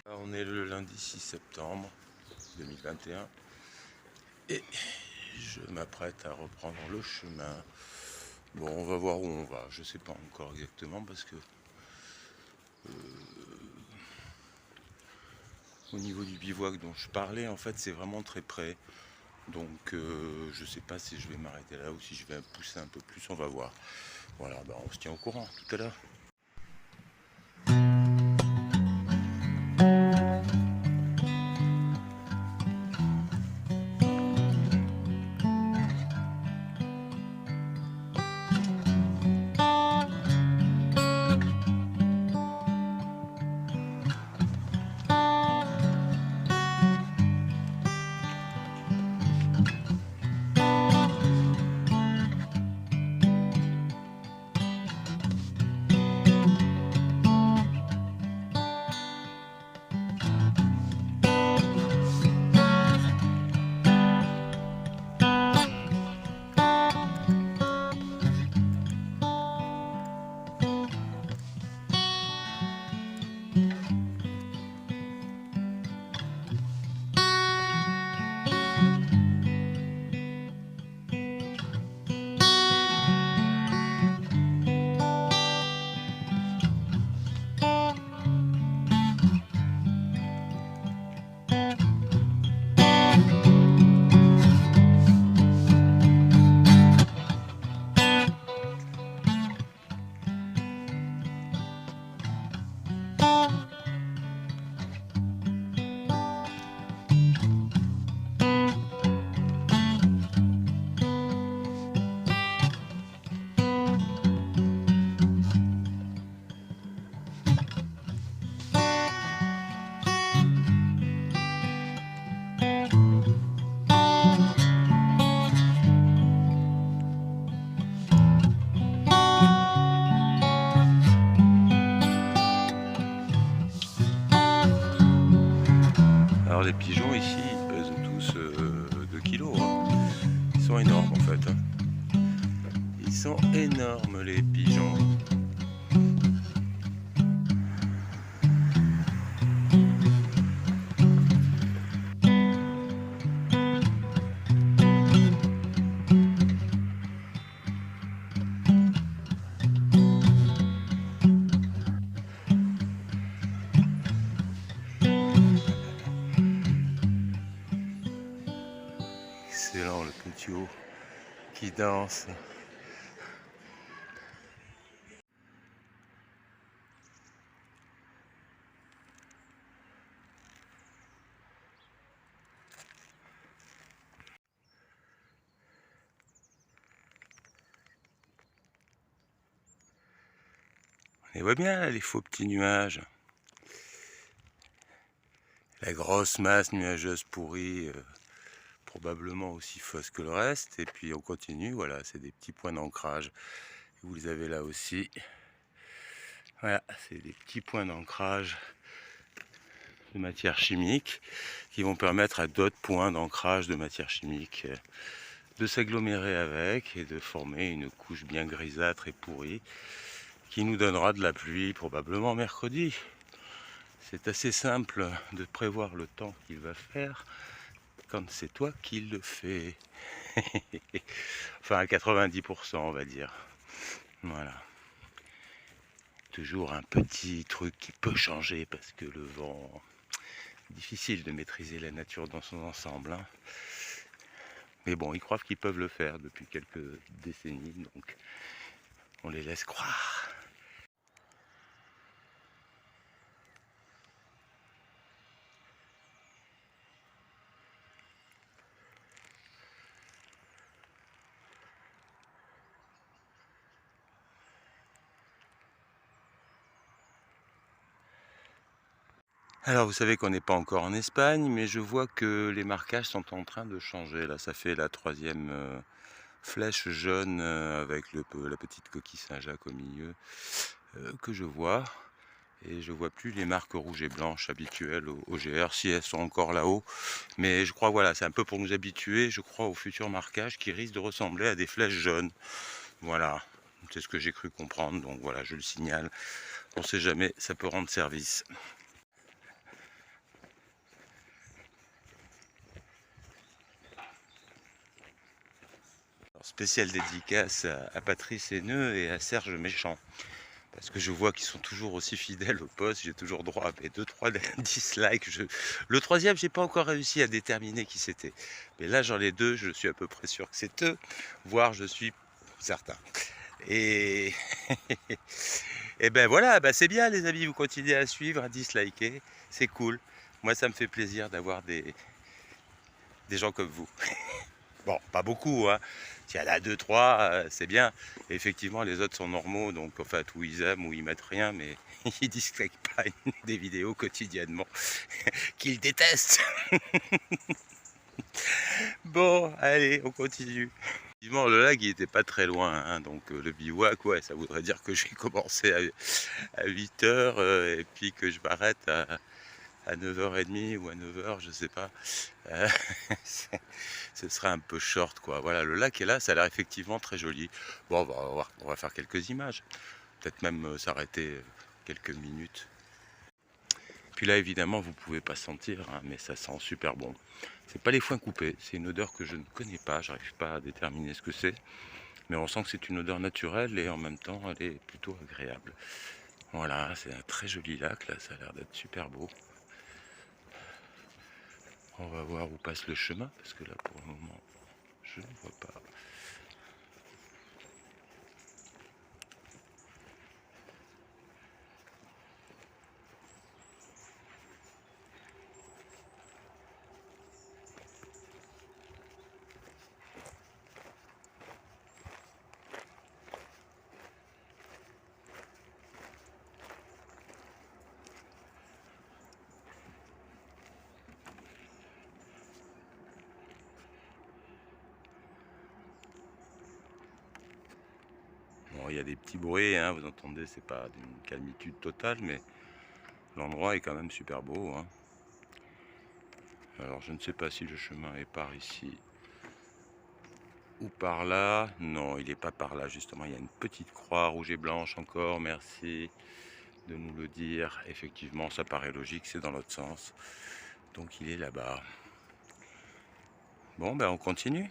On est le lundi 6 septembre 2021 et je m'apprête à reprendre le chemin. Bon, on va voir où on va, je sais pas encore exactement parce que au niveau du bivouac dont je parlais, en fait c'est vraiment très près. Donc je sais pas si je vais m'arrêter là ou si je vais pousser un peu plus, on va voir. Voilà, on se tient au courant tout à l'heure. Alors les pigeons ici, ils pèsent tous 2 kilos. Ils sont énormes en fait. Ils sont énormes les pigeons. Excellent le petit haut qui danse. On les voit bien là, les faux petits nuages. La grosse masse nuageuse pourrie, probablement aussi fausse que le reste. Et puis on continue, voilà, c'est des petits points d'ancrage. Vous les avez là aussi. Voilà, c'est des petits points d'ancrage de matière chimique qui vont permettre à d'autres points d'ancrage de matière chimique de s'agglomérer avec et de former une couche bien grisâtre et pourrie qui nous donnera de la pluie probablement mercredi. C'est assez simple de prévoir le temps qu'il va faire quand c'est toi qui le fais. Enfin à 90% on va dire. Voilà. Toujours un petit truc qui peut changer parce que le vent, difficile de maîtriser la nature dans son ensemble. Hein. Mais bon, ils croient qu'ils peuvent le faire depuis quelques décennies, donc on les laisse croire. Alors vous savez qu'on n'est pas encore en Espagne, mais je vois que les marquages sont en train de changer. Là, ça fait la troisième flèche jaune avec la petite coquille Saint-Jacques au milieu que je vois. Et je vois plus les marques rouges et blanches habituelles au GR, si elles sont encore là-haut. Mais je crois, voilà, c'est un peu pour nous habituer, je crois, aux futurs marquages qui risquent de ressembler à des flèches jaunes. Voilà, c'est ce que j'ai cru comprendre, donc voilà, je le signale. On sait jamais, ça peut rendre service. Alors, spéciale dédicace à Patrice Haineux et à Serge Méchant. Parce que je vois qu'ils sont toujours aussi fidèles au poste, j'ai toujours droit à 2-3 dislikes. Le troisième, j'ai pas encore réussi à déterminer qui c'était. Mais là, j'en ai 2, je suis à peu près sûr que c'est eux, voire je suis certain. Et, et ben voilà, ben c'est bien les amis, vous continuez à suivre, à disliker, c'est cool. Moi, ça me fait plaisir d'avoir des gens comme vous. Bon, pas beaucoup, hein. S'il y en a 2-3, c'est bien. Et effectivement, les autres sont normaux, donc en fait, où ils aiment, ou ils mettent rien, mais ils dislikent pas des vidéos quotidiennement qu'ils détestent. Bon, allez, on continue. Effectivement, le lac, il était pas très loin, hein, donc le bivouac, ouais, ça voudrait dire que j'ai commencé à 8h et puis que je m'arrête à 9h30 ou à 9h, je sais pas. Euh, ce serait un peu short, quoi. Voilà, le lac est là, ça a l'air effectivement très joli. Bon, on va faire quelques images. Peut-être même s'arrêter quelques minutes. Puis là, évidemment, vous pouvez pas sentir, hein, mais ça sent super bon. C'est pas les foins coupés, c'est une odeur que je ne connais pas, j'arrive pas à déterminer ce que c'est. Mais on sent que c'est une odeur naturelle et en même temps, elle est plutôt agréable. Voilà, c'est un très joli lac, là, ça a l'air d'être super beau. On va voir où passe le chemin, parce que là, pour le moment, je ne vois pas. Bon, il y a des petits bruits, hein, vous entendez, c'est pas d'une calmitude totale, mais l'endroit est quand même super beau, hein. Alors je ne sais pas si le chemin est par ici ou par là. Non, il n'est pas par là, justement, il y a une petite croix rouge et blanche encore, merci de nous le dire. Effectivement, ça paraît logique, c'est dans l'autre sens. Donc il est là-bas. Bon, ben on continue.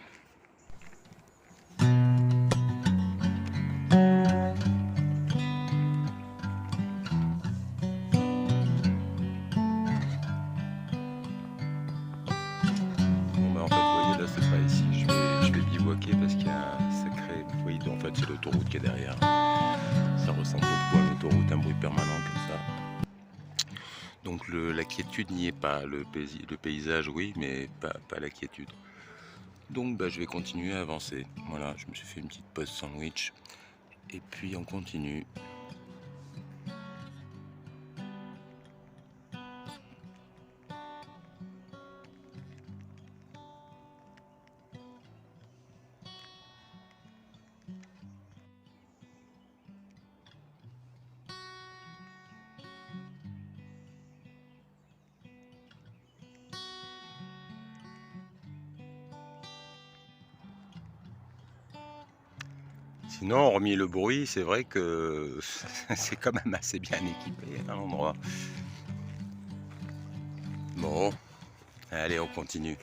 En fait, vous voyez, là, c'est pas ici. Je vais bivouaquer parce qu'il y a un sacré bruit. En fait, c'est l'autoroute qui est derrière. Ça ressemble beaucoup à l'autoroute, un bruit permanent comme ça. Donc la quiétude n'y est pas. Le paysage, oui, mais pas la quiétude. Donc, bah, je vais continuer à avancer. Voilà, je me suis fait une petite pause sandwich. Et puis, on continue. Sinon, hormis le bruit, c'est vrai que c'est quand même assez bien équipé à l'endroit. Bon, allez, on continue.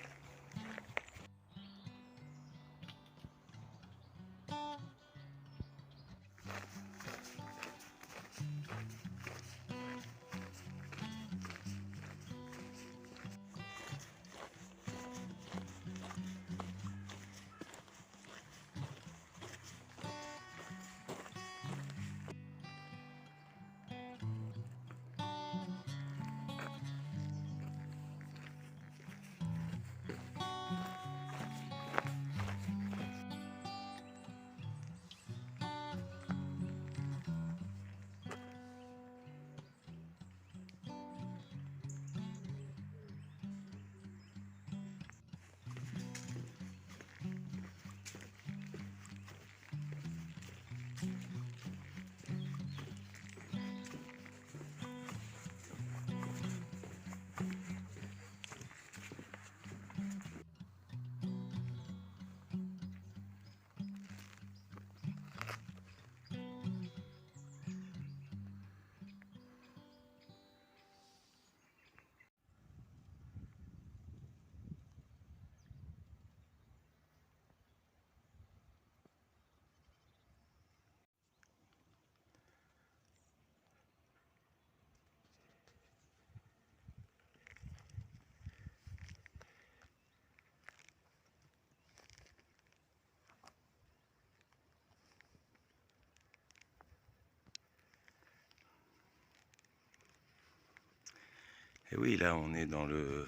Et oui, là on est dans le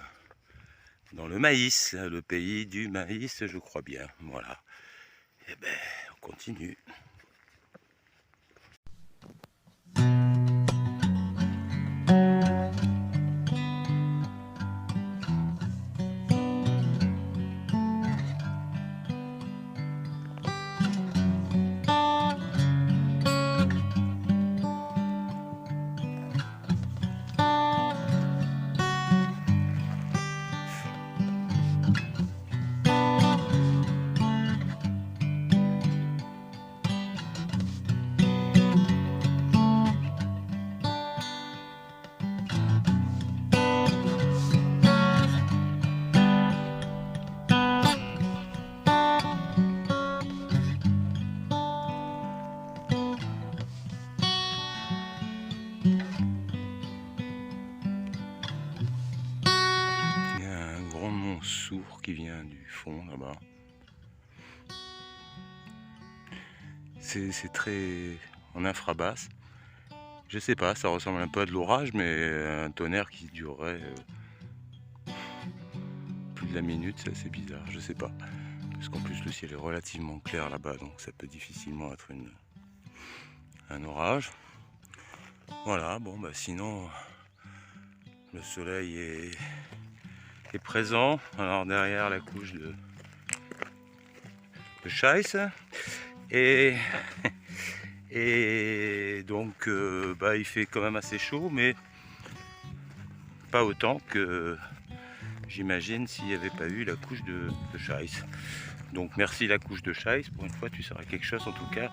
maïs, le pays du maïs, je crois bien. Voilà. Et ben, on continue. Sourd qui vient du fond là-bas. C'est très en infrabasse. Je sais pas, ça ressemble un peu à de l'orage, mais un tonnerre qui durerait plus de la minute, c'est assez bizarre, je sais pas. Parce qu'en plus le ciel est relativement clair là-bas, donc ça peut difficilement être un orage. Voilà, bon bah sinon le soleil est présent. Alors derrière la couche de Scheisse et donc bah, il fait quand même assez chaud, mais pas autant que j'imagine s'il n'y avait pas eu la couche de Scheisse. Donc merci la couche de Scheisse, pour une fois tu seras quelque chose. En tout cas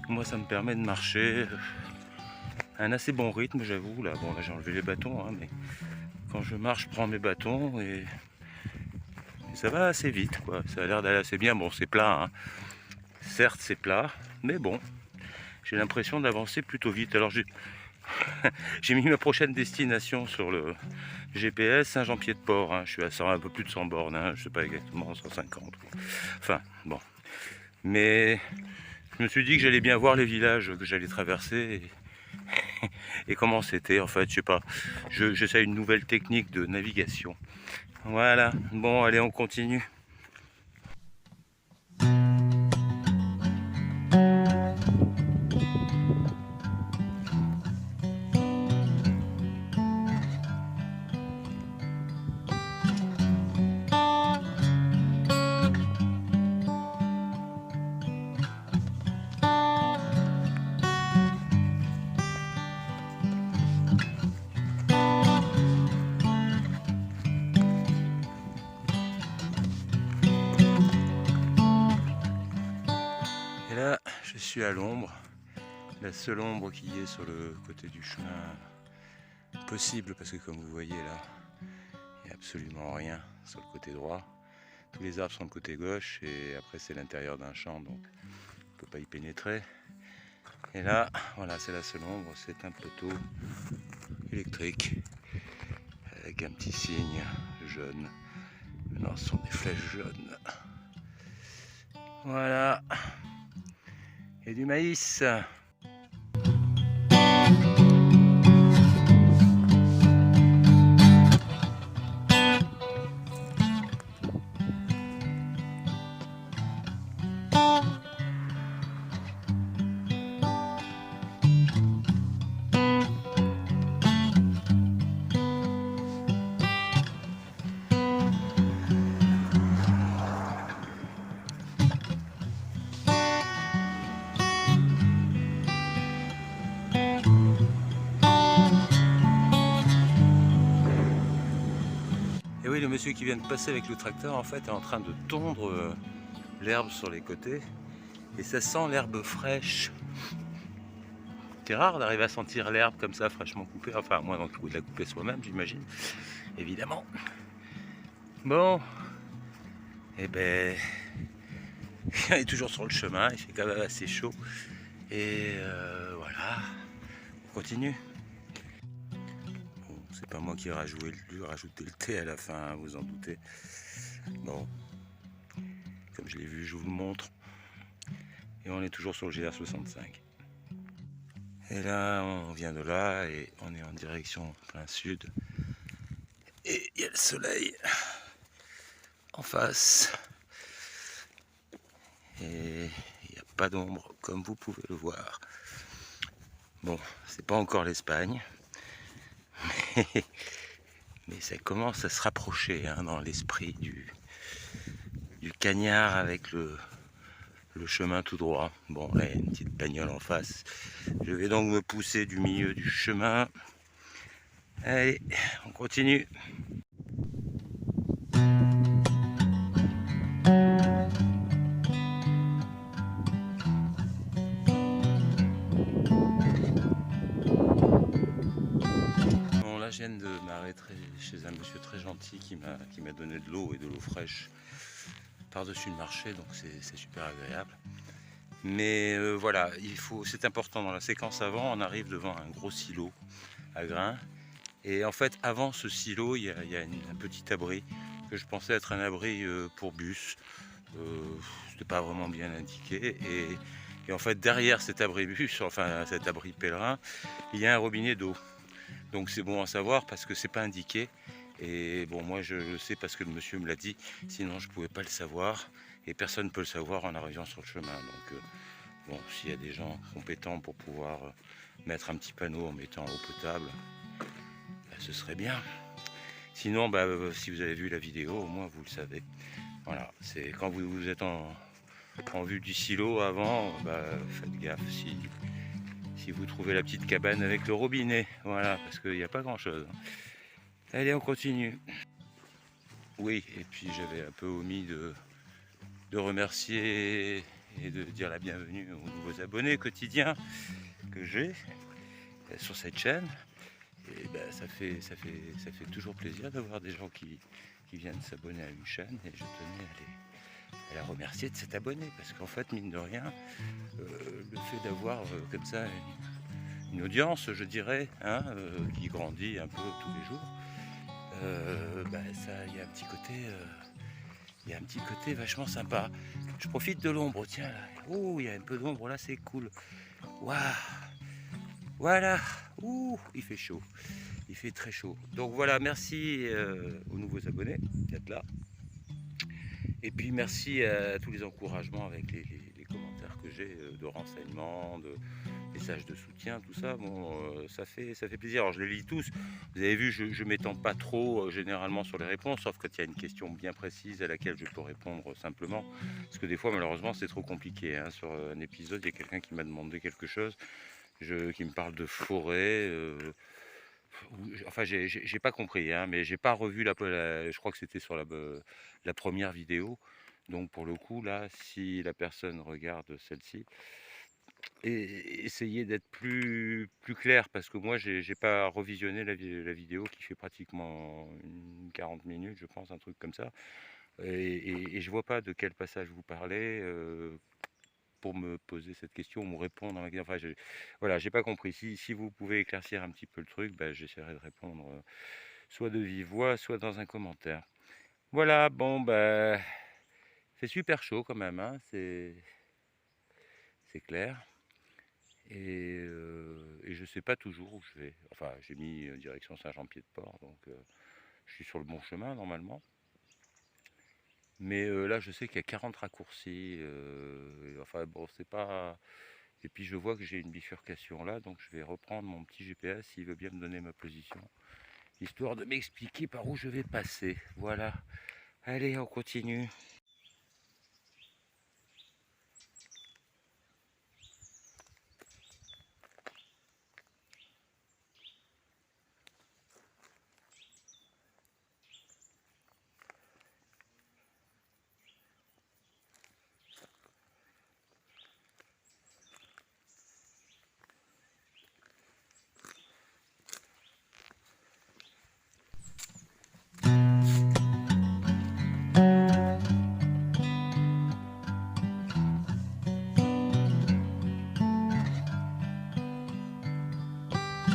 moi ça me permet de marcher à un assez bon rythme, j'avoue. Là bon, là j'ai enlevé les bâtons, hein, mais quand je marche je prends mes bâtons et ça va assez vite, quoi. Ça a l'air d'aller assez bien. Bon, c'est plat, hein. Certes c'est plat, mais bon, j'ai l'impression d'avancer plutôt vite. Alors j'ai mis ma prochaine destination sur le GPS, Saint-Jean-Pied-de-Port, hein. Je suis à 100, un peu plus de 100 bornes, hein. Je sais pas exactement, 150. Enfin, bon. Mais je me suis dit que j'allais bien voir les villages que j'allais traverser et comment c'était. En fait, je sais pas, j'essaie une nouvelle technique de navigation. Voilà, bon, allez, on continue. Et là, je suis à l'ombre, la seule ombre qui est sur le côté du chemin possible, parce que comme vous voyez là, il n'y a absolument rien sur le côté droit. Tous les arbres sont le côté gauche et après c'est l'intérieur d'un champ, donc on ne peut pas y pénétrer. Et là, voilà, c'est la seule ombre, c'est un poteau électrique avec un petit signe jaune. Non, ce sont des flèches jaunes. Voilà. Et du maïs. Et oui, le monsieur qui vient de passer avec le tracteur, en fait, est en train de tondre l'herbe sur les côtés. Et ça sent l'herbe fraîche. C'est rare d'arriver à sentir l'herbe comme ça, fraîchement coupée. Enfin, moi, donc, il faut de la couper soi-même, j'imagine. Évidemment. Bon. Et ben, on est toujours sur le chemin. Il fait quand même assez chaud. Et voilà. On continue. Bon, c'est pas moi qui ai rajouté le thé à la fin, hein, vous en doutez. Bon. Comme je l'ai vu, je vous le montre. Et on est toujours sur le GR65. Et là, on vient de là et on est en direction plein sud le soleil en face. Et il n'y a pas d'ombre comme vous pouvez le voir. Bon, c'est pas encore l'Espagne, mais ça commence à se rapprocher hein, dans l'esprit du cagnard avec le chemin tout droit. Bon, là, il y a une petite bagnole en face. Je vais donc me pousser du milieu du chemin. Allez, on continue. Bon, là, je viens de m'arrêter chez un monsieur très gentil qui m'a donné de l'eau et de l'eau fraîche par-dessus le marché, donc c'est super agréable. Mais voilà, c'est important dans la séquence avant, on arrive devant un gros silo à grains. Et en fait, avant ce silo, il y a un petit abri que je pensais être un abri pour bus. C'était pas vraiment bien indiqué. Et en fait, derrière cet abri bus, enfin cet abri pèlerin, il y a un robinet d'eau. Donc c'est bon à savoir parce que c'est pas indiqué. Et bon, moi je le sais parce que le monsieur me l'a dit, sinon je pouvais pas le savoir. Et personne ne peut le savoir en arrivant sur le chemin. Donc bon, s'il y a des gens compétents pour pouvoir mettre un petit panneau en mettant eau potable, bah, ce serait bien. Sinon, bah, si vous avez vu la vidéo, au moins vous le savez. Voilà, c'est quand vous êtes en vue du silo avant, bah, faites gaffe si vous trouvez la petite cabane avec le robinet. Voilà, parce qu'il n'y a pas grand chose. Allez, on continue. Oui, et puis j'avais un peu omis de remercier et de dire la bienvenue aux nouveaux abonnés quotidiens que j'ai sur cette chaîne. Et ben, ça fait toujours plaisir d'avoir des gens qui viennent s'abonner à une chaîne, et je tenais à la remercier de s'être abonné, parce qu'en fait, mine de rien, le fait d'avoir comme ça une audience, je dirais, hein, qui grandit un peu tous les jours, il y a un petit côté vachement sympa. Je profite de l'ombre, tiens là, oh, il y a un peu d'ombre là, c'est cool. Waouh, voilà, ouh, il fait chaud, il fait très chaud. Donc voilà, merci aux nouveaux abonnés d'être là. Et puis merci à tous les encouragements avec les commentaires que j'ai de renseignements, de messages de soutien, tout ça. Bon, ça fait plaisir. Alors je les lis tous. Vous avez vu, je ne m'étends pas trop généralement sur les réponses, sauf quand il y a une question bien précise à laquelle je peux répondre simplement. Parce que des fois, malheureusement, c'est trop compliqué. Hein. Sur un épisode, il y a quelqu'un qui m'a demandé quelque chose, qui me parle de forêt. Enfin, j'ai pas compris, hein, mais j'ai pas revu je crois que c'était sur la première vidéo. Donc pour le coup, là, si la personne regarde celle-ci, essayez d'être plus clair, parce que moi, j'ai pas revisionné la vidéo qui fait pratiquement 40 minutes, je pense, un truc comme ça. Et je vois pas de quel passage vous parlez. Pour me poser cette question ou me répondre. Enfin, voilà, j'ai pas compris. Si vous pouvez éclaircir un petit peu le truc, bah, j'essaierai de répondre soit de vive voix, soit dans un commentaire. Voilà, bon, bah, c'est super chaud quand même, hein, c'est clair. Et je sais pas toujours où je vais. Enfin, j'ai mis direction Saint-Jean-Pied-de-Port, donc je suis sur le bon chemin normalement. Mais là, je sais qu'il y a 40 raccourcis. Enfin, bon, c'est pas... Et puis je vois que j'ai une bifurcation là, donc je vais reprendre mon petit GPS s'il veut bien me donner ma position, histoire de m'expliquer par où je vais passer. Voilà. Allez, on continue.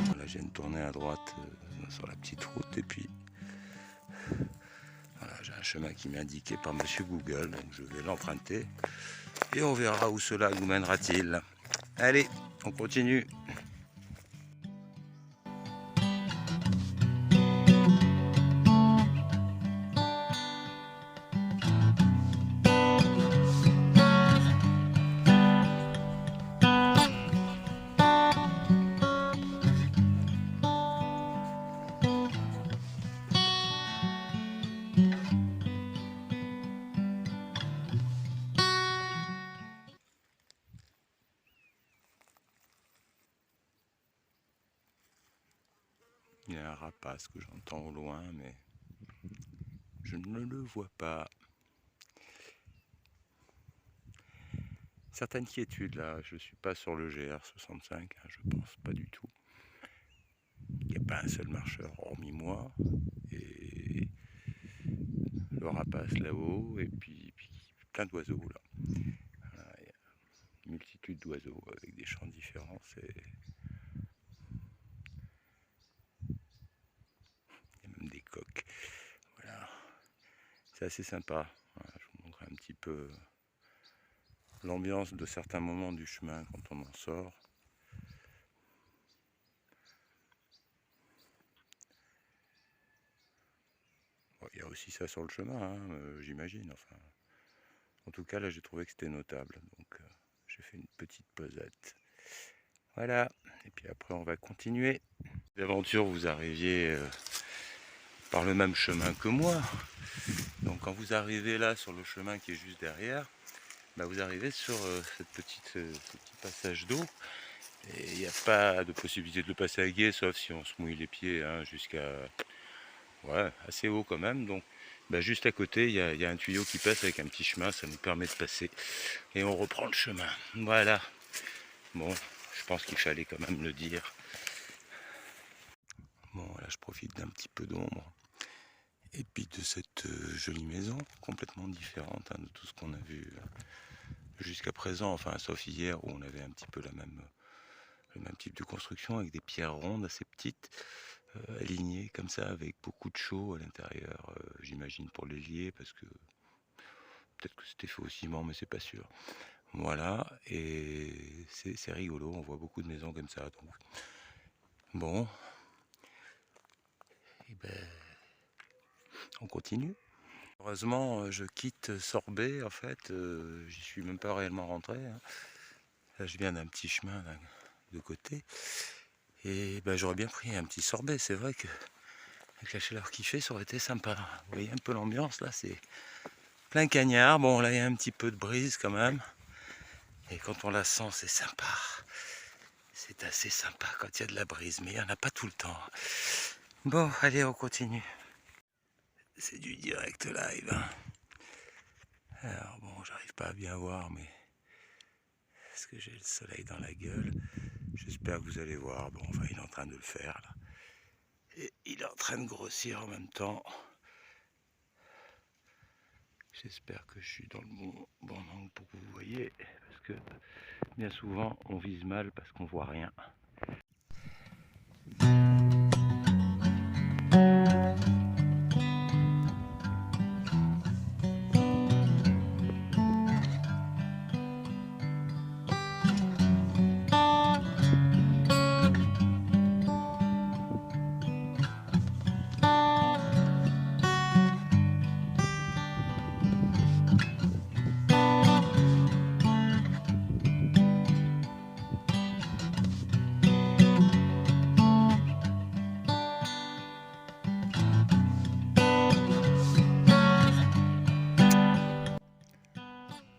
Voilà, j'ai une tournée à droite sur la petite route, et puis voilà, j'ai un chemin qui m'est indiqué par monsieur Google, donc je vais l'emprunter et on verra où cela nous mènera-t-il. Allez, on continue. Il y a un rapace que j'entends au loin, mais je ne le vois pas. Certaines quiétudes là, je ne suis pas sur le GR65, hein, je pense pas du tout. Il n'y a pas un seul marcheur hormis moi, et le rapace là-haut, et puis plein d'oiseaux là. Voilà, il y a une multitude d'oiseaux avec des chants différents, il y a même des coqs. Voilà, c'est assez sympa. Voilà, je vous montre un petit peu l'ambiance de certains moments du chemin quand on en sort. Bon, il y a aussi ça sur le chemin, hein, j'imagine. Enfin, en tout cas, là, j'ai trouvé que c'était notable. Donc, j'ai fait une petite pausette. Voilà. Et puis après, on va continuer. L'aventure, vous arriviez par le même chemin que moi. Donc, quand vous arrivez là, sur le chemin qui est juste derrière, bah, vous arrivez sur ce petit passage d'eau. Et il n'y a pas de possibilité de le passer à gué, sauf si on se mouille les pieds, hein, jusqu'à... Ouais, assez haut quand même. Donc, bah, juste à côté, il y a un tuyau qui passe avec un petit chemin, ça nous permet de passer. Et on reprend le chemin. Voilà. Bon, je pense qu'il fallait quand même le dire. Bon, là, je profite d'un petit peu d'ombre. Et puis de cette jolie maison, complètement différente, hein, de tout ce qu'on a vu jusqu'à présent. Enfin, sauf hier où on avait un petit peu le même type de construction avec des pierres rondes assez petites, alignées comme ça, avec beaucoup de chaux à l'intérieur, j'imagine pour les lier, parce que peut-être que c'était fait au ciment, mais c'est pas sûr. Voilà, et c'est rigolo, on voit beaucoup de maisons comme ça. Donc. Bon, et ben, on continue. Heureusement, je quitte Sorbet, en fait, j'y suis même pas réellement rentré. Hein. Là, je viens d'un petit chemin là, de côté, et ben, j'aurais bien pris un petit sorbet. C'est vrai que avec la chaleur qu'il fait, ça aurait été sympa. Vous voyez un peu l'ambiance là, c'est plein cagnard. Bon, là, il y a un petit peu de brise quand même. Et quand on la sent, c'est sympa. C'est assez sympa quand il y a de la brise, mais il n'y en a pas tout le temps. Bon, allez, on continue. C'est du direct live. Hein. Alors bon, j'arrive pas à bien voir, mais est-ce que j'ai le soleil dans la gueule? J'espère que vous allez voir. Bon, enfin, il est en train de le faire là. Et il est en train de grossir en même temps. J'espère que je suis dans le bon angle pour que vous voyez, parce que bien souvent on vise mal parce qu'on voit rien.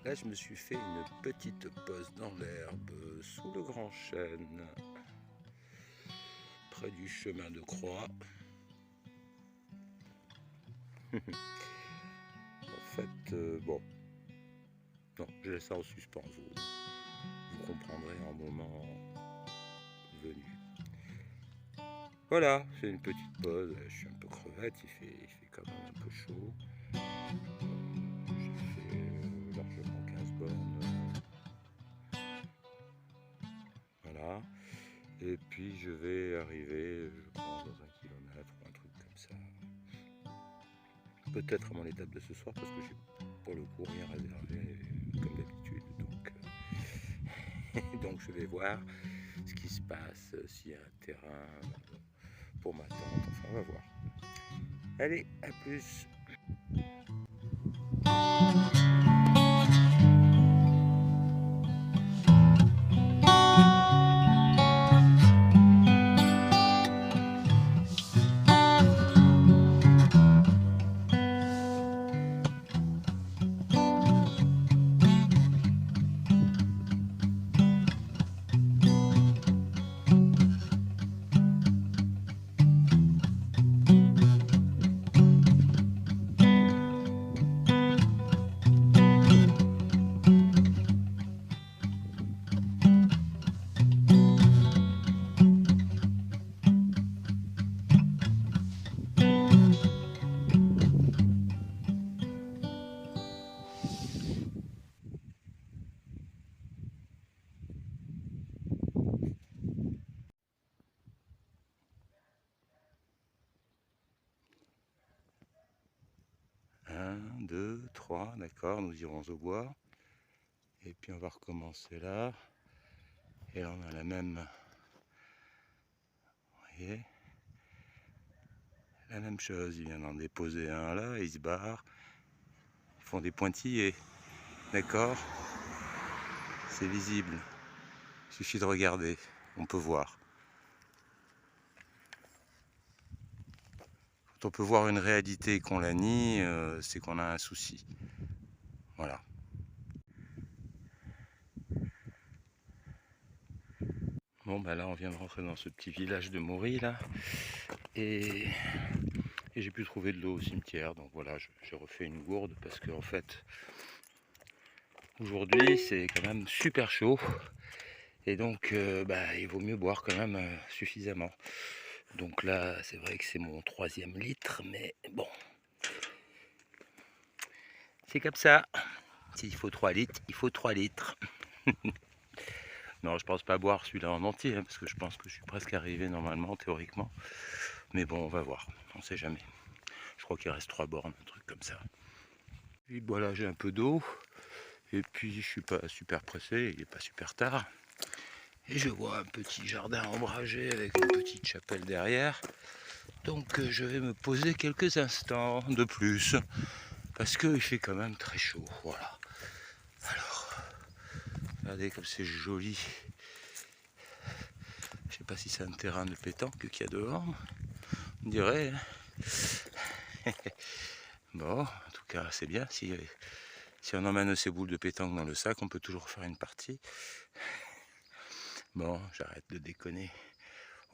Là, je me suis fait une petite pause dans l'herbe sous le grand chêne, près du chemin de croix. En fait, bon, non, je laisse ça en suspens, vous comprendrez en moment venu. Voilà, c'est une petite pause, je suis un peu crevette, il fait quand même un peu chaud. J'ai fait largement 15 bornes. Voilà. Et puis je vais arriver, je pense, dans 1 kilomètre ou un truc comme ça. Peut-être à mon étape de ce soir, parce que j'ai pour le coup rien réservé, comme d'habitude. Donc je vais voir ce qui se passe, s'il y a un terrain pour ma tente, enfin on va voir. Allez, à plus. 3, d'accord, nous irons au bois. Et puis on va recommencer là. Et là on a la même, vous voyez, la même chose, il vient d'en déposer un là, ils se barrent. Ils font des pointillés, d'accord, c'est visible. Il suffit de regarder, on peut voir. Quand on peut voir une réalité et qu'on la nie, c'est qu'on a un souci. Voilà. Bon bah là on vient de rentrer dans ce petit village de Maury là. Et j'ai pu trouver de l'eau au cimetière. Donc voilà, j'ai refait une gourde parce que en fait aujourd'hui c'est quand même super chaud. Et donc il vaut mieux boire quand même suffisamment. Donc là c'est vrai que c'est mon 3e litre, mais bon. C'est comme ça. S'il faut 3 litres, il faut 3 litres. Non, je pense pas boire celui-là en entier, hein, parce que je pense que je suis presque arrivé normalement, théoriquement. Mais bon, on va voir, on sait jamais. Je crois qu'il reste 3 bornes, un truc comme ça. Puis voilà, j'ai un peu d'eau. Et puis je suis pas super pressé, il n'est pas super tard. Et je vois un petit jardin ombragé avec une petite chapelle derrière. Donc je vais me poser quelques instants de plus. Parce qu'il fait quand même très chaud, voilà. Alors, regardez comme c'est joli. Je sais pas si c'est un terrain de pétanque qu'il y a dehors. On dirait. Bon, en tout cas, c'est bien. Si on emmène ces boules de pétanque dans le sac, on peut toujours faire une partie. Bon, j'arrête de déconner.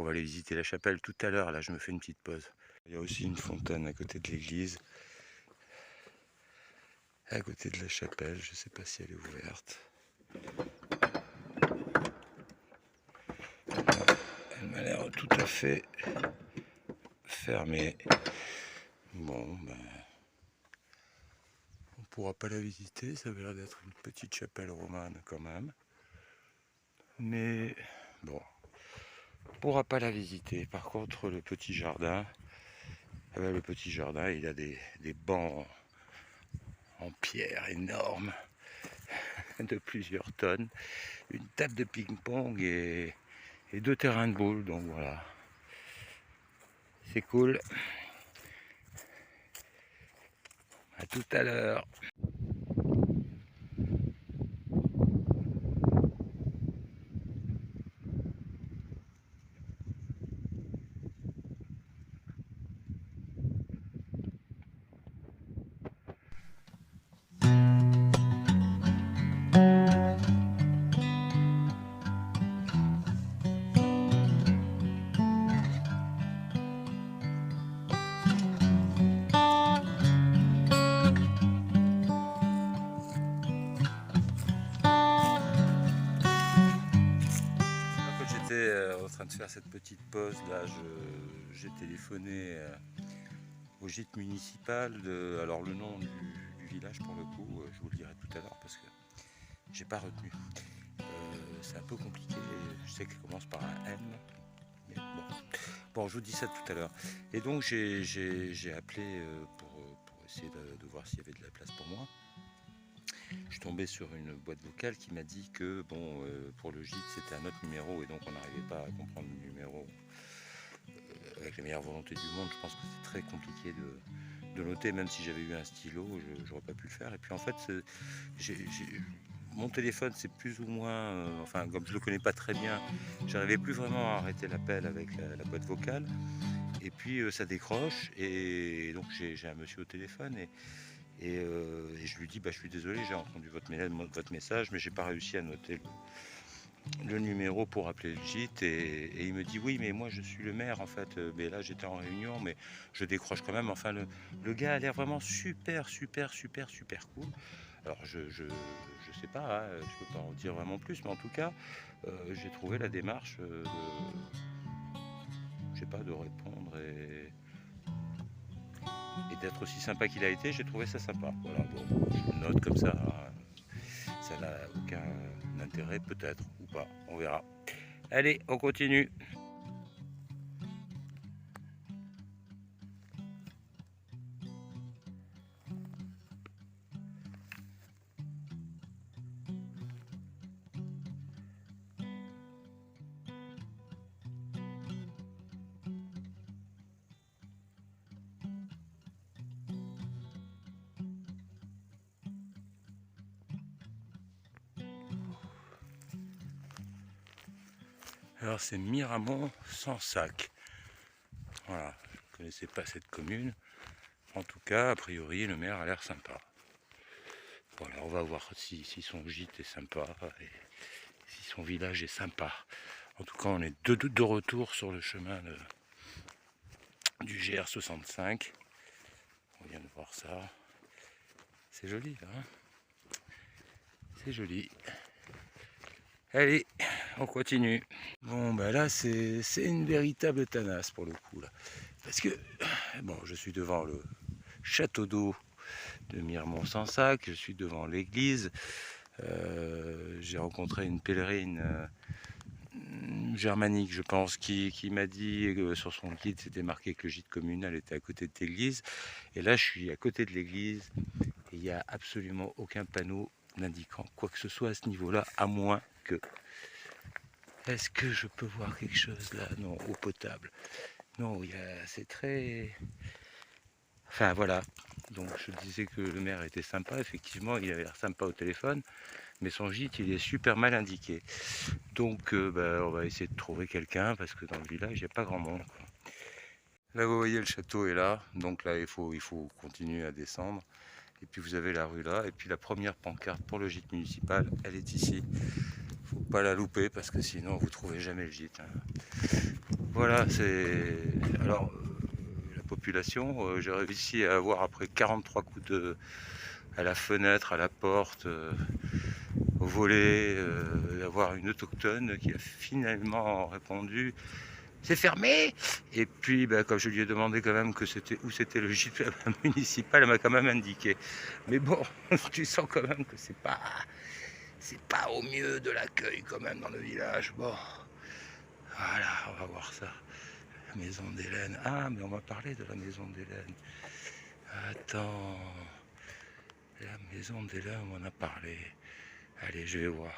On va aller visiter la chapelle tout à l'heure. Là, je me fais une petite pause. Il y a aussi une fontaine à côté de l'église. À côté de la chapelle, je ne sais pas si elle est ouverte. Elle m'a l'air tout à fait fermée. Bon, ben, on ne pourra pas la visiter. Ça avait l'air d'être une petite chapelle romane quand même. Mais bon, on ne pourra pas la visiter. Par contre, le petit jardin, il a des bancs en pierre énormes de plusieurs tonnes, une table de ping-pong et 2 terrains de boules. Donc voilà, c'est cool. À tout à l'heure. J'étais en train de faire cette petite pause là, j'ai téléphoné au gîte municipal, alors le nom du village pour le coup, je vous le dirai tout à l'heure parce que j'ai pas retenu. C'est un peu compliqué, je sais qu'il commence par un M, mais bon, je vous dis ça tout à l'heure. Et donc j'ai appelé pour essayer de voir s'il y avait de la place pour moi. Je suis tombé sur une boîte vocale qui m'a dit que bon, pour le gîte c'était un autre numéro et donc on n'arrivait pas à comprendre le numéro avec les meilleures volontés du monde. Je pense que c'est très compliqué de noter, même si j'avais eu un stylo, je n'aurais pas pu le faire. Et puis en fait, mon téléphone c'est plus ou moins, enfin comme je le connais pas très bien, j'arrivais plus vraiment à arrêter l'appel avec la boîte vocale. Et puis ça décroche et donc j'ai un monsieur au téléphone et je lui dis je suis désolé, j'ai entendu votre message mais j'ai pas réussi à noter le numéro pour appeler le gîte et il me dit oui mais moi je suis le maire en fait, mais là j'étais en réunion mais je décroche quand même. Enfin le gars a l'air vraiment super cool. Alors je sais pas, hein, je peux pas en dire vraiment plus, mais en tout cas j'ai trouvé la démarche je sais pas, de répondre et d'être aussi sympa qu'il a été. J'ai trouvé ça sympa. Voilà, bon, je le note comme ça, hein. Ça n'a aucun intérêt, peut-être, ou pas, on verra. Allez, on continue. Alors c'est Miramont-Sansac. Voilà, je ne connaissais pas cette commune. En tout cas, a priori, le maire a l'air sympa. Voilà, on va voir si son gîte est sympa et si son village est sympa. En tout cas, on est de retour sur le chemin du GR65. On vient de voir ça. C'est joli, là, hein, c'est joli. Allez, on continue. Bon, ben là, c'est une véritable tanasse pour le coup, là. Parce que, bon, je suis devant le château d'eau de Miremont-Sansac, je suis devant l'église. J'ai rencontré une pèlerine germanique, je pense, qui m'a dit que sur son guide, c'était marqué que le gîte communal était à côté de l'église. Et là, je suis à côté de l'église et il n'y a absolument aucun panneau n'indiquant quoi que ce soit à ce niveau-là, à moins que... Est-ce que je peux voir quelque chose là? Non, eau potable. Non, c'est très... Enfin, voilà. Donc, je disais que le maire était sympa. Effectivement, il avait l'air sympa au téléphone. Mais son gîte, il est super mal indiqué. Donc, on va essayer de trouver quelqu'un parce que dans le village, il n'y a pas grand monde, quoi. Là, vous voyez, le château est là. Donc là, il faut continuer à descendre. Et puis, vous avez la rue là. Et puis, la première pancarte pour le gîte municipal, elle est ici. Faut pas la louper parce que sinon, vous trouvez jamais le gîte, hein. Voilà, c'est... Alors, la population, j'ai réussi à avoir après 43 coups à la fenêtre, à la porte, au volet, avoir une autochtone qui a finalement répondu c'est fermé. Et puis comme je lui ai demandé quand même que c'était où c'était le gîte municipal, elle m'a quand même indiqué. Mais bon, tu sens quand même que c'est pas au mieux de l'accueil quand même dans le village. Bon, voilà, on va voir ça. La maison d'Hélène. Ah, mais on m'a parlé de la maison d'Hélène. Attends, la maison d'Hélène, on m'en a parlé. Allez, je vais voir.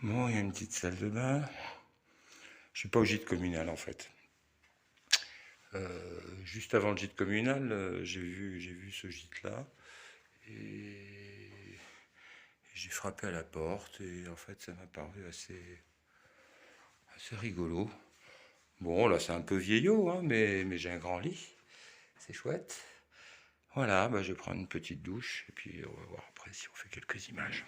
Bon, il y a une petite salle de bain. Je suis pas au gîte communal en fait. Juste avant le gîte communal, j'ai vu ce gîte-là et j'ai frappé à la porte et en fait ça m'a paru assez rigolo. Bon, là c'est un peu vieillot, hein, mais j'ai un grand lit, c'est chouette. Voilà, je vais prendre une petite douche et puis on va voir après si on fait quelques images.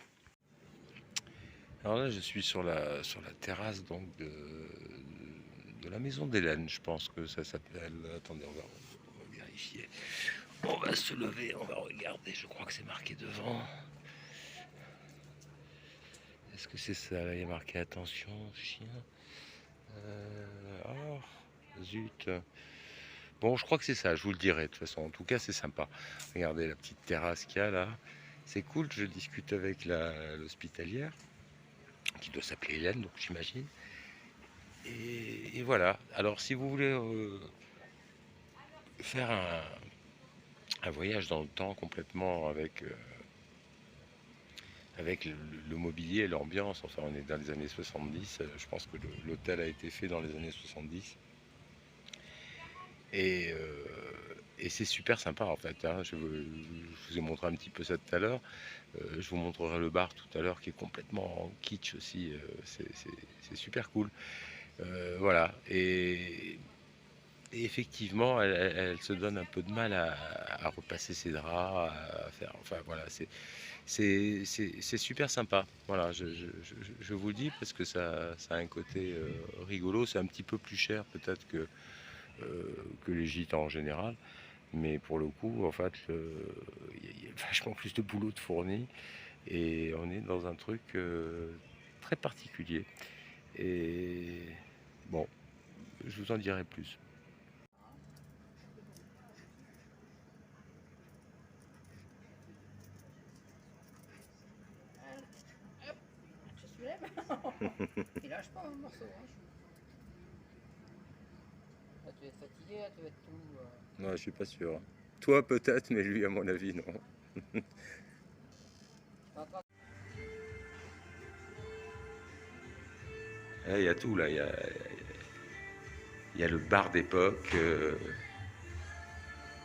Alors là, je suis sur la terrasse donc de la maison d'Hélène, je pense que ça s'appelle. Attendez, on va vérifier. On va se lever, on va regarder. Je crois que c'est marqué devant. Est-ce que c'est ça? Là, il y a marqué attention, chien. Oh, zut. Bon, je crois que c'est ça, je vous le dirai de toute façon. En tout cas, c'est sympa. Regardez la petite terrasse qu'il y a là. C'est cool, je discute avec l'hospitalière, qui doit s'appeler Hélène, donc j'imagine. Et voilà. Alors, si vous voulez faire un voyage dans le temps complètement avec le mobilier et l'ambiance, enfin on est dans les années 70, je pense que l'hôtel a été fait dans les années 70. Et, et c'est super sympa en fait, hein. Je vous ai montré un petit peu ça tout à l'heure. Je vous montrerai le bar tout à l'heure qui est complètement kitsch aussi. C'est super cool. Voilà. Et effectivement, elle se donne un peu de mal à repasser ses draps, à faire. Enfin voilà, c'est super sympa. Voilà, je vous le dis parce que ça a un côté rigolo. C'est un petit peu plus cher peut-être que les gîtes en général. Mais pour le coup, en fait, il y a vachement plus de boulot de fourni. Et on est dans un truc très particulier. Et bon, je vous en dirai plus. Tu soulèves. Il lâche pas un morceau. Hein. Là, tu vas être fatigué, là, tu vas être tout. Non, je suis pas sûr. Toi peut-être, mais lui à mon avis non. Il y a tout là, il y a le bar d'époque.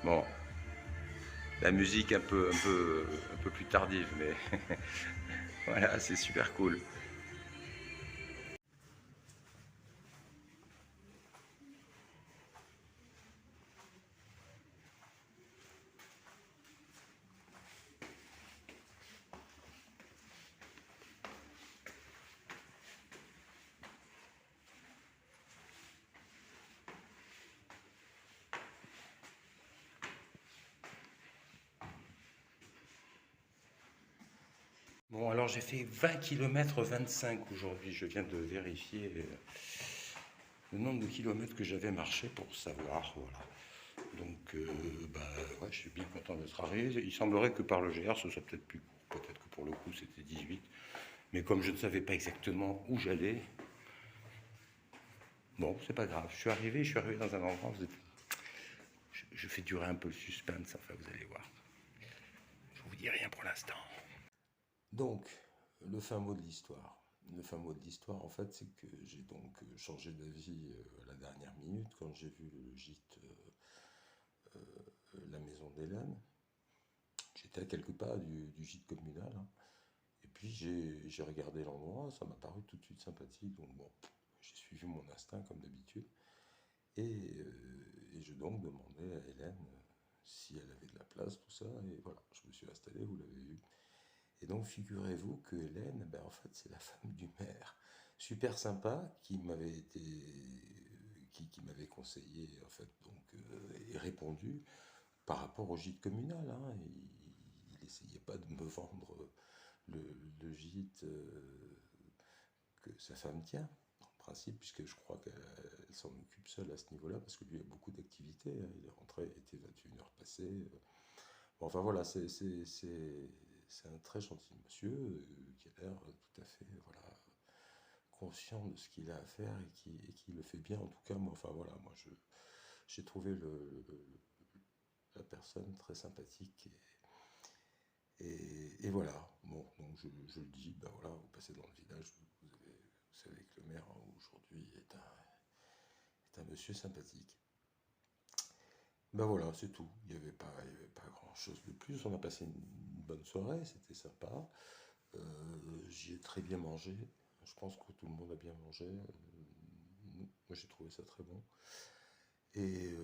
Bon, la musique un peu plus tardive, mais voilà, c'est super cool. Bon, alors j'ai fait 20 km 25 aujourd'hui. Je viens de vérifier le nombre de kilomètres que j'avais marché pour savoir. Voilà. Donc, bah, ouais, je suis bien content d'être arrivé. Il semblerait que par le GR, ce soit peut-être plus court. Peut-être que pour le coup, c'était 18. Mais comme je ne savais pas exactement où j'allais, bon, c'est pas grave. Je suis arrivé dans un endroit. Je fais durer un peu le suspense. Enfin, vous allez voir. Je vous dis rien pour l'instant. Donc, le fin mot de l'histoire. Le fin mot de l'histoire, en fait, c'est que j'ai donc changé d'avis à la dernière minute quand j'ai vu le gîte La Maison d'Hélène. J'étais à quelques pas du gîte communal, hein. Et puis j'ai regardé l'endroit, ça m'a paru tout de suite sympathique. Donc bon, j'ai suivi mon instinct comme d'habitude. Et je donc demandé à Hélène si elle avait de la place, tout ça. Et voilà, je me suis installé, vous l'avez vu. Et donc, figurez-vous que Hélène, ben, en fait, c'est la femme du maire. Super sympa, qui m'avait conseillé, en fait, donc, et répondu par rapport au gîte communal, hein. Il essayait pas de me vendre le, le gîte que sa femme tient, en principe, puisque je crois qu'elle s'en occupe seule à ce niveau-là, parce que lui a beaucoup d'activités, hein. Il est rentré, il était 21 heures passées. Bon, enfin voilà, c'est un très gentil monsieur qui a l'air tout à fait voilà, conscient de ce qu'il a à faire et qui le fait bien. En tout cas, moi, enfin voilà, j'ai trouvé la personne très sympathique et voilà. Bon, donc je le dis, ben voilà, vous passez dans le village, vous savez que le maire aujourd'hui est un monsieur sympathique. Ben voilà, c'est tout. Il y avait pas grand-chose de plus. On a passé une bonne soirée, c'était sympa. J'y ai très bien mangé. Je pense que tout le monde a bien mangé. Moi, j'ai trouvé ça très bon. Et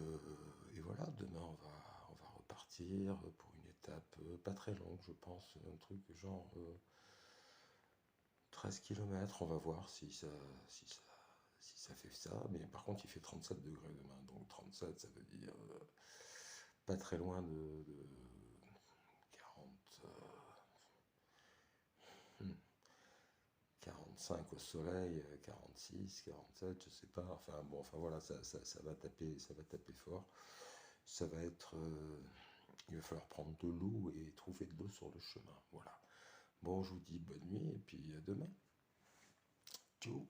voilà, demain, on va repartir pour une étape pas très longue, je pense. Un truc genre 13 km. On va voir si ça fait ça. Mais par contre, il fait 37 degrés demain. Donc 37, ça veut dire pas très loin de 40, 45 au soleil, 46, 47, je sais pas. Enfin bon, enfin voilà, ça va taper fort. Ça va être, il va falloir prendre de l'eau et trouver de l'eau sur le chemin. Voilà. Bon, je vous dis bonne nuit et puis à demain. Ciao.